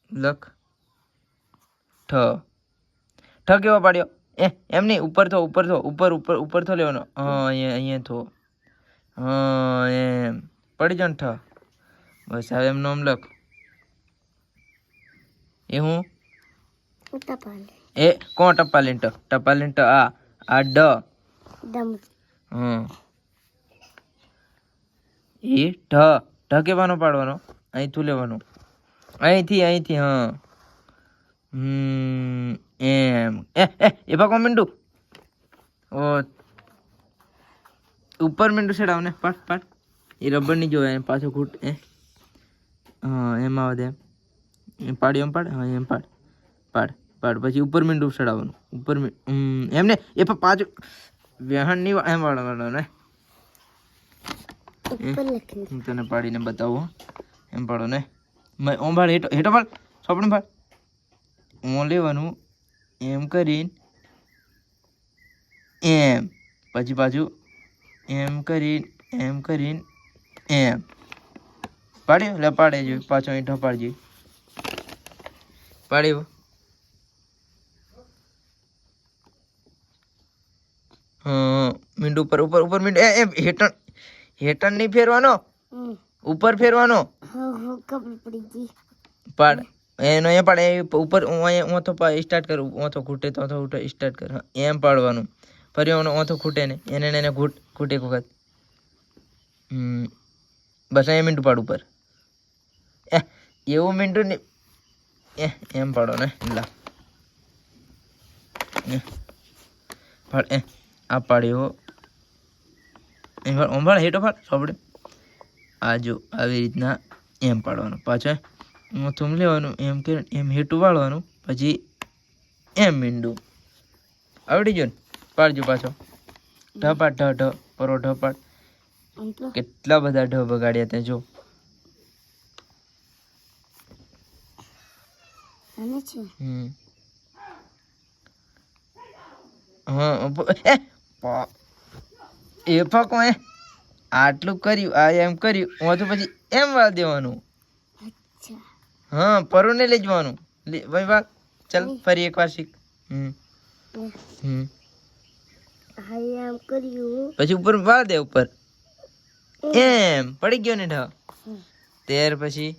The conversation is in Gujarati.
લખ ઠ ઠ કેવો પાડ્યો એમ નહીં ઉપર થો ઉપર થો લેવાનો હા અહીંયા થો હા એમ પડી જાવ ને ઠ બસ હવે એમ નામ લખ એ હું એ કોણ ટપાલીન ટ આ ડ એ ઢ કેવાનો પાડવાનો અહીંથી લેવાનું અહીંથી હા એમ એ પાકો મીંડુ ઓ ઉપર મીંડુ સેડાવ ને પાડ એ રબર ની જોવે પાછો ઘૂંટ હા એમ આવે દે એમ પાડ્યો એમ પાડ હા એમ પાડ પછી ઉપર મીંડું ચડાવવાનું ઉપર એમને એ પાછું વ્યહન ની એમ વાળવાનું ને હું તને પાડીને બતાવું એમ પાડો ને ઓમ ભાડ હેઠો ભાડ સોપડું ભાડ ઓમ લેવાનું એમ કરીને એમ પછી પાછું એમ કરીને એમ પાડ્યું એટલે પાડે જો પાછો હેઠો પાડજો પાડ્યું મીંડું ઉપર મીંડું એમ હેઠળ નહીં ફેરવાનો ઉપર ફેરવાનો પાડ એનો એ પાડે ઉપર ઓથો સ્ટાર્ટ કરું ઓથો ખૂટે તો સ્ટાર્ટ કર એમ પાડવાનું ફરી ઓથો ખૂટે ને એને ખૂટે એક વખત બસ અહીંયા મીંડું પાડ ઉપર એવું મીંડું ને એમ પાડો ને લા પાડ આ પાડ્યો ઓંભાળ હેઠો ફાડ સોપડે આ જો આવી રીતના એમ પાડવાનું પાછો મોથું લેવાનું એમ કે એમ હેઠું વાળવાનું પછી એમ મીંડું આવડી ગયો ને પાડજો પાછો ઢ પરો ઢ પાડ કેટલા બધા ઢ બગાડ્યા ત્યાં જો હા એ ફકો આટલું કર્યું આ એમ કર્યું હું તો પછી એમ વાળ દેવાનું હા પરો ને લઈ જવાનું ભાઈ વાત ચાલ ફરી એક વાર શીખ પછી ઉપર વાળ દે ઉપર એમ પડી ગયો ને ઢ ત્યાર પછી